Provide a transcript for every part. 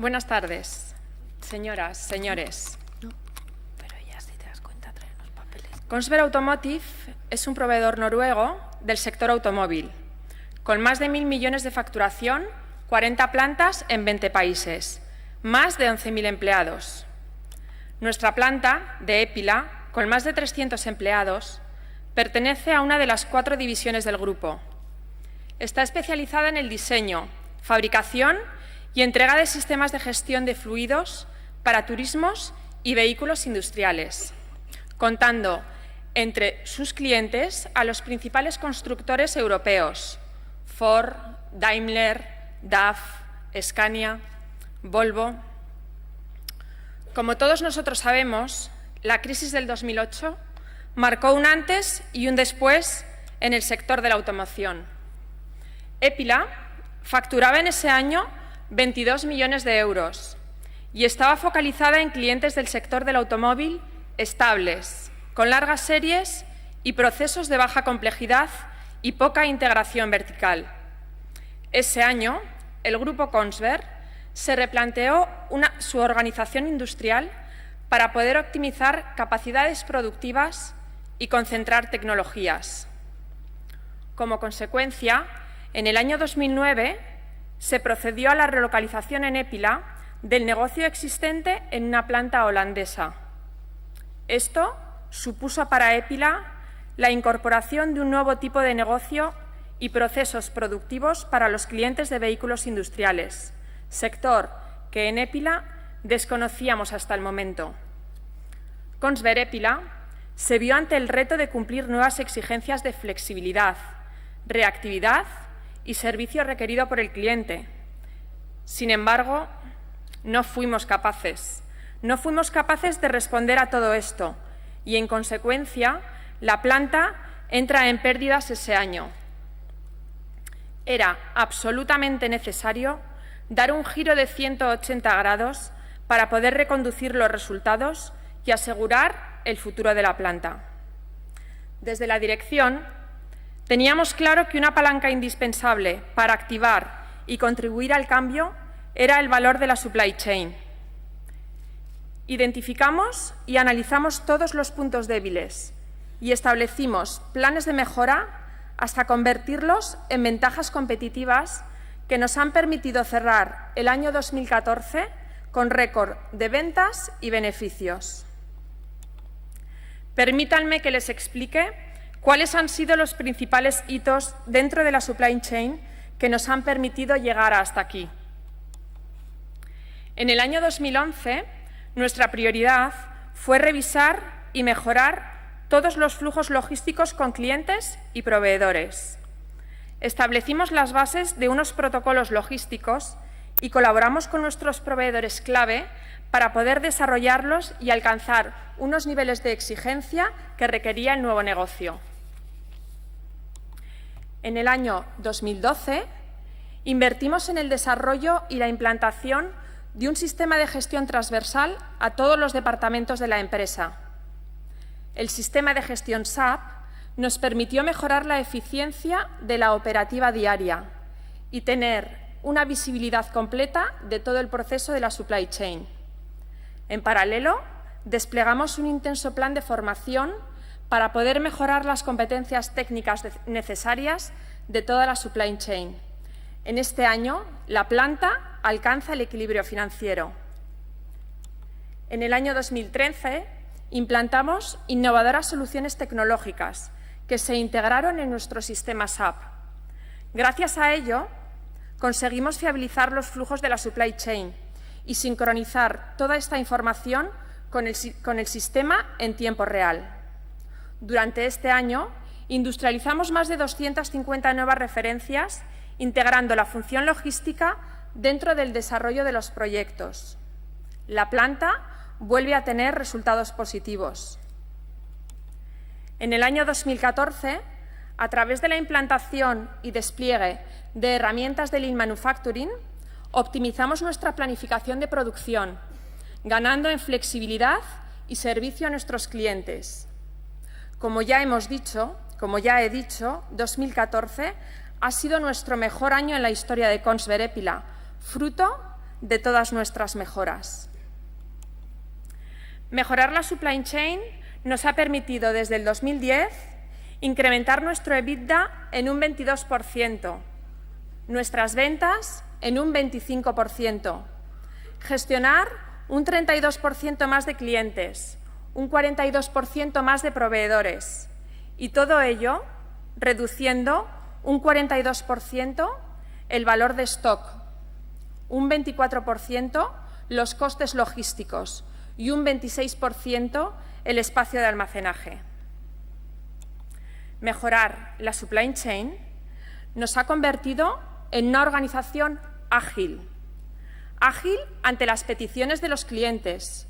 Buenas tardes, señoras, señores. Pero ya, si te das cuenta, trae unos papeles. Kongsberg Automotive es un proveedor noruego del sector automóvil, con más de 1.000 millones de facturación, 40 plantas en 20 países, más de 11.000 empleados. Nuestra planta de Épila, con más de 300 empleados, pertenece a una de las 4 divisiones del grupo. Está especializada en el diseño, fabricación y entrega de sistemas de gestión de fluidos para turismos y vehículos industriales, contando entre sus clientes a los principales constructores europeos: Ford, Daimler, DAF, Scania, Volvo. Como todos nosotros sabemos, la crisis del 2008 marcó un antes y un después en el sector de la automoción. Épila facturaba en ese año 22 millones de euros y estaba focalizada en clientes del sector del automóvil estables, con largas series y procesos de baja complejidad y poca integración vertical. Ese año, el grupo Kongsberg se replanteó su organización industrial para poder optimizar capacidades productivas y concentrar tecnologías. Como consecuencia, en el año 2009 se procedió a la relocalización en Épila del negocio existente en una planta holandesa. Esto supuso para Épila la incorporación de un nuevo tipo de negocio y procesos productivos para los clientes de vehículos industriales, sector que en Épila desconocíamos hasta el momento. Kongsberg Épila se vio ante el reto de cumplir nuevas exigencias de flexibilidad, reactividad y servicio requerido por el cliente. Sin embargo, no fuimos capaces de responder a todo esto y, en consecuencia, la planta entra en pérdidas ese año. Era absolutamente necesario dar un giro de 180 grados para poder reconducir los resultados y asegurar el futuro de la planta. Desde la dirección, teníamos claro que una palanca indispensable para activar y contribuir al cambio era el valor de la supply chain. Identificamos y analizamos todos los puntos débiles y establecimos planes de mejora hasta convertirlos en ventajas competitivas que nos han permitido cerrar el año 2014 con récord de ventas y beneficios. Permítanme que les explique cuáles han sido los principales hitos dentro de la supply chain que nos han permitido llegar hasta aquí. En el año 2011, nuestra prioridad fue revisar y mejorar todos los flujos logísticos con clientes y proveedores. Establecimos las bases de unos protocolos logísticos y colaboramos con nuestros proveedores clave para poder desarrollarlos y alcanzar unos niveles de exigencia que requería el nuevo negocio. En el año 2012, invertimos en el desarrollo y la implantación de un sistema de gestión transversal a todos los departamentos de la empresa. El sistema de gestión SAP nos permitió mejorar la eficiencia de la operativa diaria y tener una visibilidad completa de todo el proceso de la supply chain. En paralelo, desplegamos un intenso plan de formación para poder mejorar las competencias técnicas necesarias de toda la supply chain. En este año, la planta alcanza el equilibrio financiero. En el año 2013, implantamos innovadoras soluciones tecnológicas que se integraron en nuestro sistema SAP. Gracias a ello, conseguimos fiabilizar los flujos de la supply chain y sincronizar toda esta información con el sistema en tiempo real. Durante este año, industrializamos más de 250 nuevas referencias, integrando la función logística dentro del desarrollo de los proyectos. La planta vuelve a tener resultados positivos. En el año 2014, a través de la implantación y despliegue de herramientas de Lean Manufacturing, optimizamos nuestra planificación de producción, ganando en flexibilidad y servicio a nuestros clientes. Como ya he dicho, 2014 ha sido nuestro mejor año en la historia de Kongsberg Épila, fruto de todas nuestras mejoras. Mejorar la supply chain nos ha permitido desde el 2010 incrementar nuestro EBITDA en un 22%, nuestras ventas en un 25%, gestionar un 32% más de clientes, un 42% más de proveedores y todo ello reduciendo un 42% el valor de stock, un 24% los costes logísticos y un 26% el espacio de almacenaje. Mejorar la supply chain nos ha convertido en una organización ágil ante las peticiones de los clientes,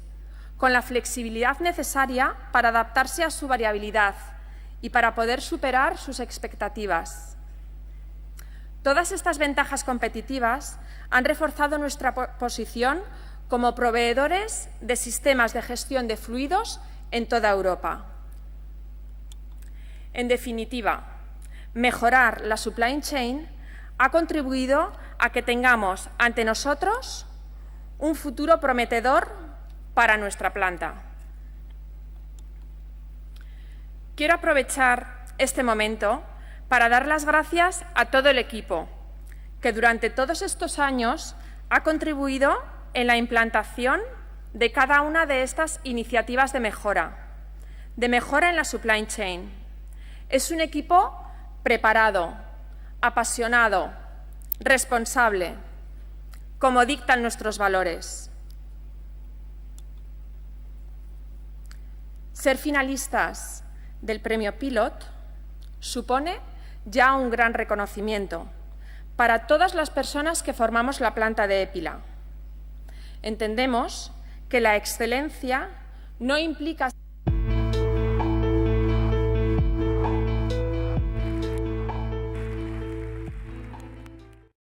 con la flexibilidad necesaria para adaptarse a su variabilidad y para poder superar sus expectativas. Todas estas ventajas competitivas han reforzado nuestra posición como proveedores de sistemas de gestión de fluidos en toda Europa. En definitiva, mejorar la supply chain ha contribuido a que tengamos ante nosotros un futuro prometedor para nuestra planta. Quiero aprovechar este momento para dar las gracias a todo el equipo que durante todos estos años ha contribuido en la implantación de cada una de estas iniciativas de mejora en la supply chain. Es un equipo preparado, apasionado, responsable, como dictan nuestros valores. Ser finalistas del Premio Pilot supone ya un gran reconocimiento para todas las personas que formamos la planta de Épila. Entendemos que la excelencia no implica